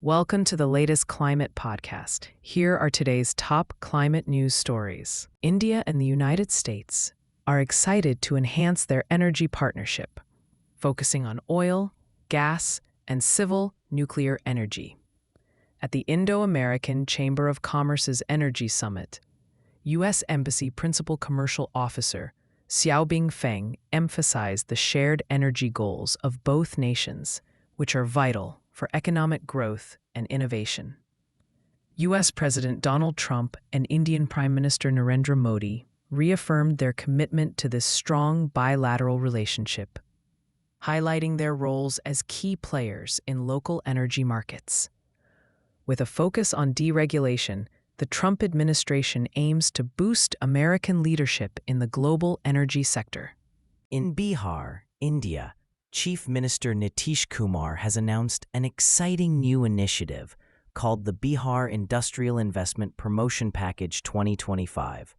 Welcome to the latest climate podcast. Here are today's top climate news stories. India and the United States are excited to enhance their energy partnership, focusing on oil, gas, and civil nuclear energy. At the Indo-American Chamber of Commerce's Energy Summit, U.S. Embassy Principal Commercial Officer Xiaobing Feng emphasized the shared energy goals of both nations, which are vital for economic growth and innovation. U.S. President Donald Trump and Indian Prime Minister Narendra Modi reaffirmed their commitment to this strong bilateral relationship, highlighting their roles as key players in local energy markets. With a focus on deregulation, the Trump administration aims to boost American leadership in the global energy sector. In Bihar, India, Chief Minister Nitish Kumar has announced an exciting new initiative called the Bihar Industrial Investment Promotion Package 2025.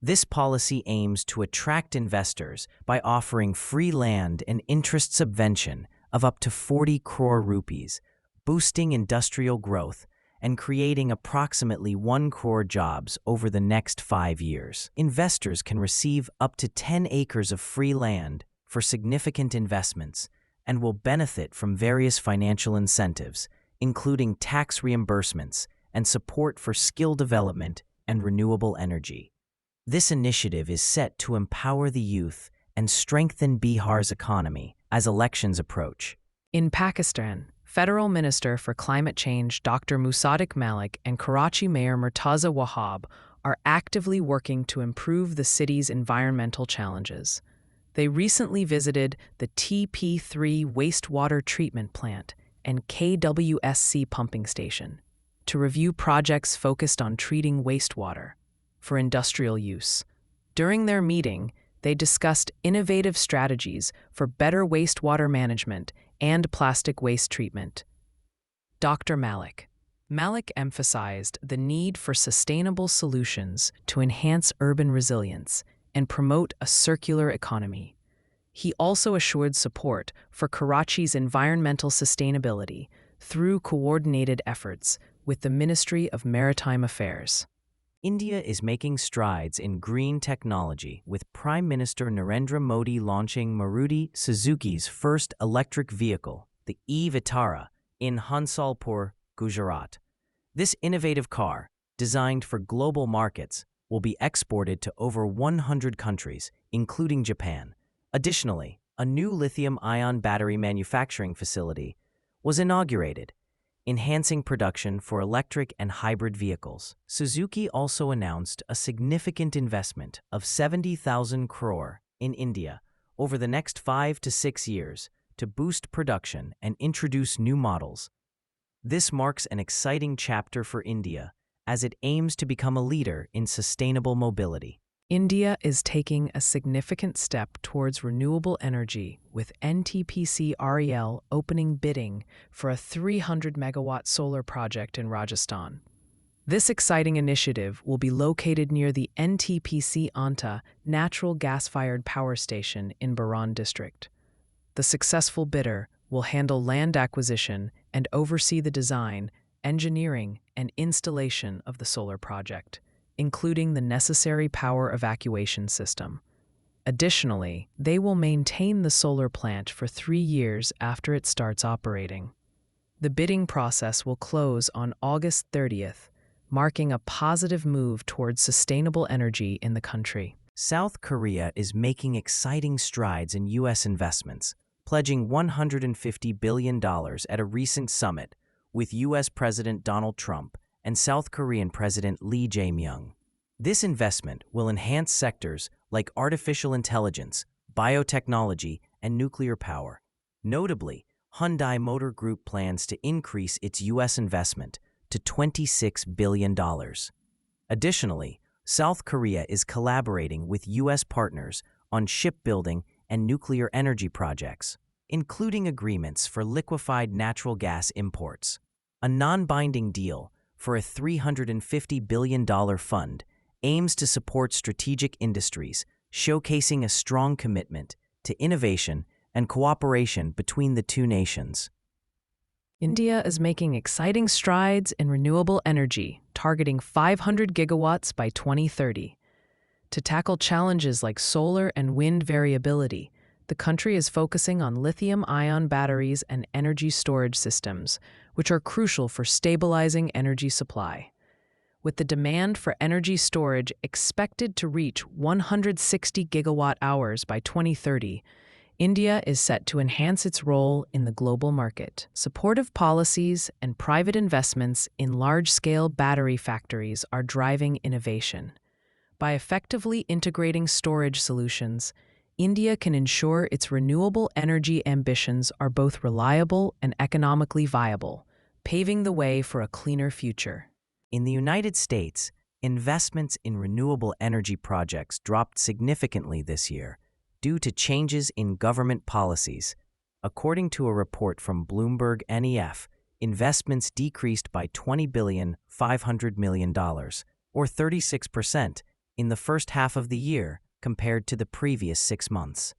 This policy aims to attract investors by offering free land and interest subvention of up to 40 crore rupees, boosting industrial growth and creating approximately 1 crore jobs over the next 5 years. Investors can receive up to 10 acres of free land for significant investments and will benefit from various financial incentives, including tax reimbursements and support for skill development and renewable energy. This initiative is set to empower the youth and strengthen Bihar's economy as elections approach. In Pakistan, Federal Minister for Climate Change Dr. Musadik and Karachi Mayor Murtaza Wahab are actively working to improve the city's environmental challenges. They recently visited the TP3 wastewater treatment plant and KWSC pumping station to review projects focused on treating wastewater for industrial use. During their meeting, they discussed innovative strategies for better wastewater management and plastic waste treatment. Dr. Malik emphasized the need for sustainable solutions to enhance urban resilience and promote a circular economy. He also assured support for Karachi's environmental sustainability through coordinated efforts with the Ministry of Maritime Affairs. India is making strides in green technology, with Prime Minister Narendra Modi launching Maruti Suzuki's first electric vehicle, the e-Vitara, in Hansalpur, Gujarat. This innovative car, designed for global markets, will be exported to over 100 countries, including Japan. Additionally, a new lithium-ion battery manufacturing facility was inaugurated, enhancing production for electric and hybrid vehicles. Suzuki also announced a significant investment of 70,000 crore in India over the next 5 to 6 years to boost production and introduce new models. This marks an exciting chapter for India as it aims to become a leader in sustainable mobility. India is taking a significant step towards renewable energy, with NTPC REL opening bidding for a 300-megawatt solar project in Rajasthan. This exciting initiative will be located near the NTPC Anta natural gas-fired power station in Baran district. The successful bidder will handle land acquisition and oversee the design, engineering, and installation of the solar project, including the necessary power evacuation system. Additionally, they will maintain the solar plant for 3 years after it starts operating. The bidding process will close on August 30th, marking a positive move towards sustainable energy in the country. South Korea is making exciting strides in U.S. investments, pledging $150 billion at a recent summit with U.S. President Donald Trump and South Korean President Lee Jae-myung. This investment will enhance sectors like artificial intelligence, biotechnology, and nuclear power. Notably, Hyundai Motor Group plans to increase its U.S. investment to $26 billion. Additionally, South Korea is collaborating with U.S. partners on shipbuilding and nuclear energy projects, including agreements for liquefied natural gas imports. A non-binding deal for a $350 billion fund aims to support strategic industries, showcasing a strong commitment to innovation and cooperation between the two nations. India is making exciting strides in renewable energy, targeting 500 gigawatts by 2030. To tackle challenges like solar and wind variability, the country is focusing on lithium-ion batteries and energy storage systems, which are crucial for stabilizing energy supply. With the demand for energy storage expected to reach 160 gigawatt-hours by 2030, India is set to enhance its role in the global market. Supportive policies and private investments in large-scale battery factories are driving innovation. By effectively integrating storage solutions, India can ensure its renewable energy ambitions are both reliable and economically viable, paving the way for a cleaner future. In the United States, investments in renewable energy projects dropped significantly this year due to changes in government policies. According to a report from Bloomberg NEF, investments decreased by $20.5 billion, or 36%, in the first half of the year compared to the previous 6 months.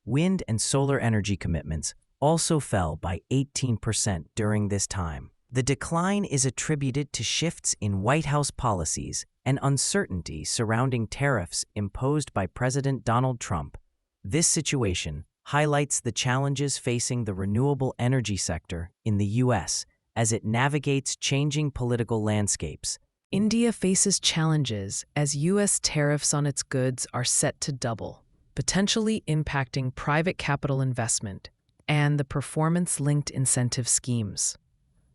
Wind and solar energy commitments also fell by 18% during this time. The decline is attributed to shifts in White House policies and uncertainty surrounding tariffs imposed by President Donald Trump. This situation highlights the challenges facing the renewable energy sector in the U.S. as it navigates changing political landscapes. India faces challenges as U.S. tariffs on its goods are set to double, potentially impacting private capital investment and the performance-linked incentive schemes.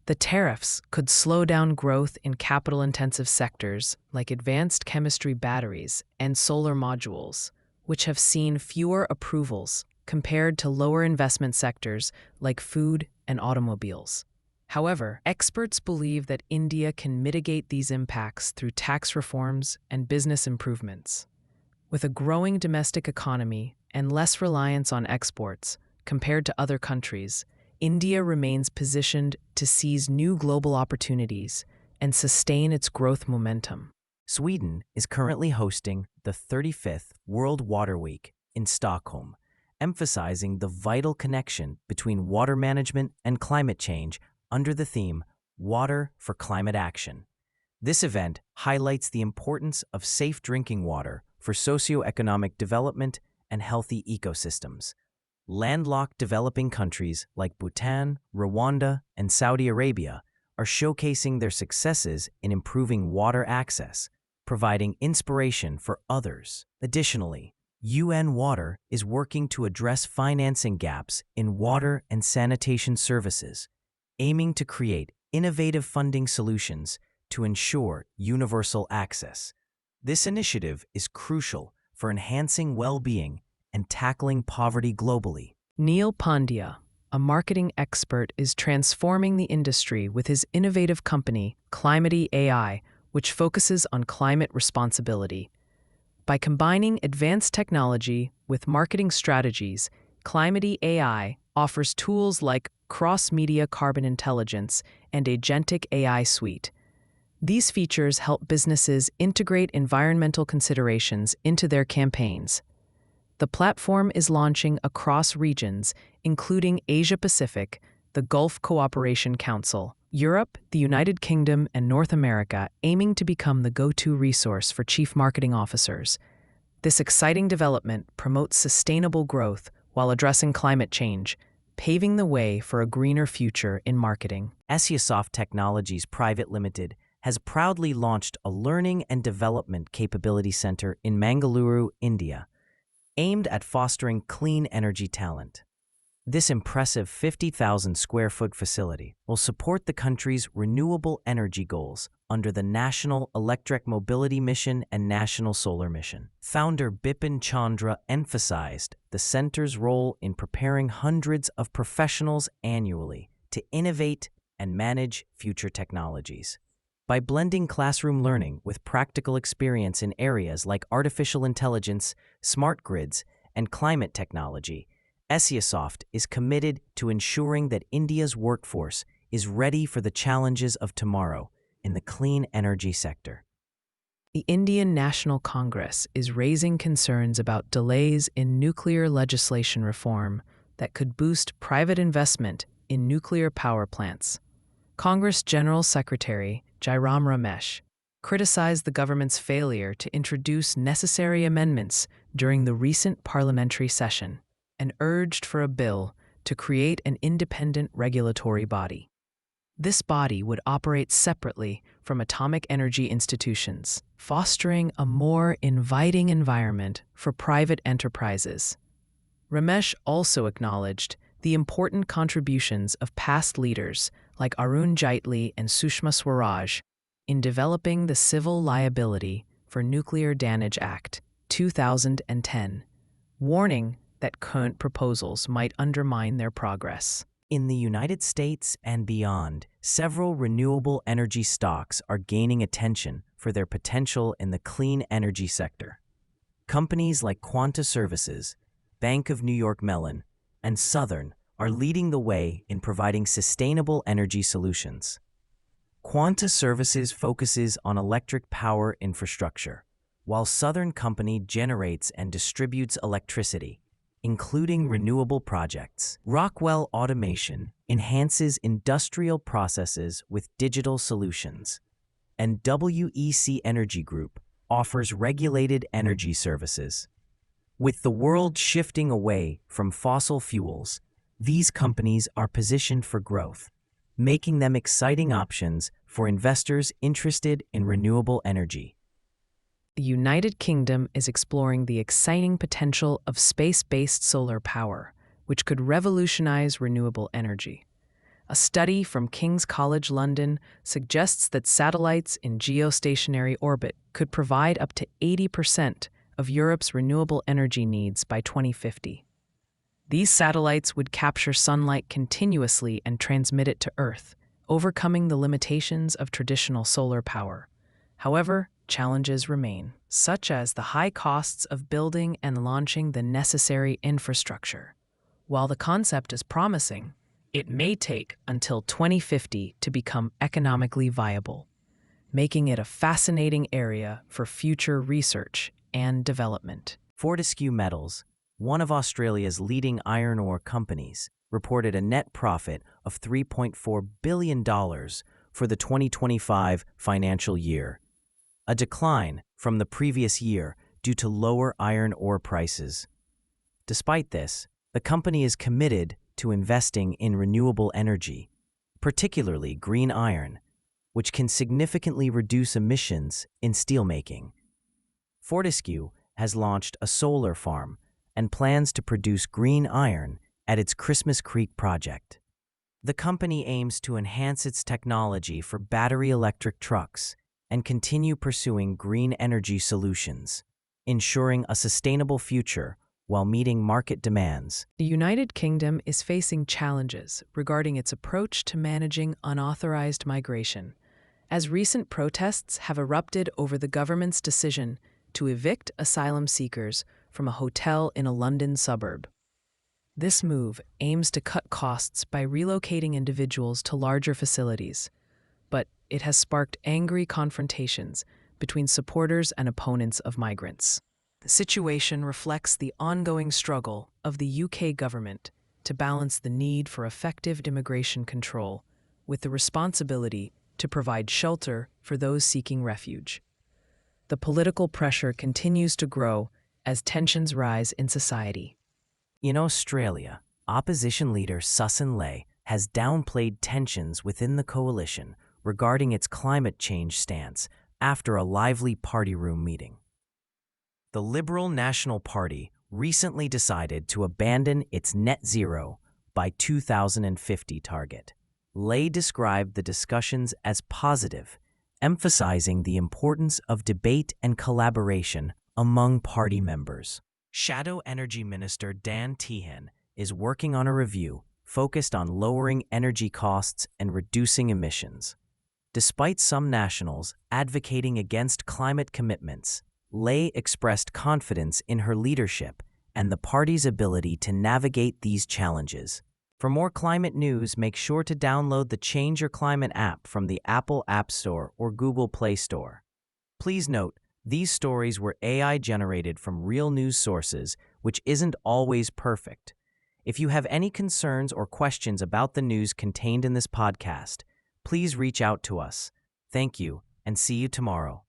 The tariffs could slow down growth in capital-intensive sectors like advanced chemistry batteries and solar modules, which have seen fewer approvals compared to lower investment sectors like food and automobiles. However, experts believe that India can mitigate these impacts through tax reforms and business improvements. With a growing domestic economy and less reliance on exports compared to other countries, India remains positioned to seize new global opportunities and sustain its growth momentum. Sweden is currently hosting the 35th World Water Week in Stockholm, emphasizing the vital connection between water management and climate change under the theme Water for Climate Action. This event highlights the importance of safe drinking water for socioeconomic development and healthy ecosystems. Landlocked developing countries like Bhutan, Rwanda, and Saudi Arabia are showcasing their successes in improving water access, providing inspiration for others. Additionally, UN Water is working to address financing gaps in water and sanitation services, aiming to create innovative funding solutions to ensure universal access. This initiative is crucial for enhancing well-being and tackling poverty globally. Neil Pandya, a marketing expert, is transforming the industry with his innovative company, Climate AI, which focuses on climate responsibility. By combining advanced technology with marketing strategies, Climate AI offers tools like cross-media carbon intelligence and agentic AI suite. These features help businesses integrate environmental considerations into their campaigns. The platform is launching across regions, including Asia-Pacific, the Gulf Cooperation Council, Europe, the United Kingdom, and North America, aiming to become the go-to resource for chief marketing officers. This exciting development promotes sustainable growth while addressing climate change, paving the way for a greener future in marketing. Esyasoft Technologies Private Limited has proudly launched a learning and development capability center in Mangaluru, India, aimed at fostering clean energy talent. This impressive 50,000 square foot facility will support the country's renewable energy goals under the National Electric Mobility Mission and National Solar Mission. Founder Bipin Chandra emphasized the center's role in preparing hundreds of professionals annually to innovate and manage future technologies. By blending classroom learning with practical experience in areas like artificial intelligence, smart grids, and climate technology, Esyasoft is committed to ensuring that India's workforce is ready for the challenges of tomorrow in the clean energy sector. The Indian National Congress is raising concerns about delays in nuclear legislation reform that could boost private investment in nuclear power plants. Congress General Secretary Jairam Ramesh criticized the government's failure to introduce necessary amendments during the recent parliamentary session and urged for a bill to create an independent regulatory body. This body would operate separately from atomic energy institutions, fostering a more inviting environment for private enterprises. Ramesh also acknowledged the important contributions of past leaders like Arun Jaitley and Sushma Swaraj in developing the Civil Liability for Nuclear Damage Act 2010, warning that current proposals might undermine their progress. In the United States and beyond, several renewable energy stocks are gaining attention for their potential in the clean energy sector. Companies like Quanta Services, Bank of New York Mellon, and Southern are leading the way in providing sustainable energy solutions. Quanta Services focuses on electric power infrastructure, while Southern Company generates and distributes electricity, including renewable projects. Rockwell Automation enhances industrial processes with digital solutions, and WEC Energy Group offers regulated energy services. With the world shifting away from fossil fuels, these companies are positioned for growth, making them exciting options for investors interested in renewable energy. The United Kingdom is exploring the exciting potential of space-based solar power, which could revolutionize renewable energy. A study from King's College London suggests that satellites in geostationary orbit could provide up to 80% of Europe's renewable energy needs by 2050. These satellites would capture sunlight continuously and transmit it to Earth, overcoming the limitations of traditional solar power. However, challenges remain, such as the high costs of building and launching the necessary infrastructure. While the concept is promising, it may take until 2050 to become economically viable, making it a fascinating area for future research and development. Fortescue Metals, one of Australia's leading iron ore companies, reported a net profit of $3.4 billion for the 2025 financial year, a decline from the previous year due to lower iron ore prices. Despite this, the company is committed to investing in renewable energy, particularly green iron, which can significantly reduce emissions in steelmaking. Fortescue has launched a solar farm and plans to produce green iron at its Christmas Creek project. The company aims to enhance its technology for battery electric trucks and continue pursuing green energy solutions, ensuring a sustainable future while meeting market demands. The United Kingdom is facing challenges regarding its approach to managing unauthorized migration, as recent protests have erupted over the government's decision to evict asylum seekers from a hotel in a London suburb. This move aims to cut costs by relocating individuals to larger facilities, but it has sparked angry confrontations between supporters and opponents of migrants. The situation reflects the ongoing struggle of the UK government to balance the need for effective immigration control with the responsibility to provide shelter for those seeking refuge. The political pressure continues to grow as tensions rise in society. In Australia, opposition leader Sussan Ley has downplayed tensions within the coalition regarding its climate change stance after a lively party room meeting. The Liberal National Party recently decided to abandon its net zero by 2050 target. Ley described the discussions as positive, emphasizing the importance of debate and collaboration among party members. Shadow Energy Minister Dan Tehan is working on a review focused on lowering energy costs and reducing emissions. Despite some nationals advocating against climate commitments, Ley expressed confidence in her leadership and the party's ability to navigate these challenges. For more climate news, make sure to download the Change Your Climate app from the Apple App Store or Google Play Store. Please note, these stories were AI generated from real news sources, which isn't always perfect. If you have any concerns or questions about the news contained in this podcast, please reach out to us. Thank you, and see you tomorrow.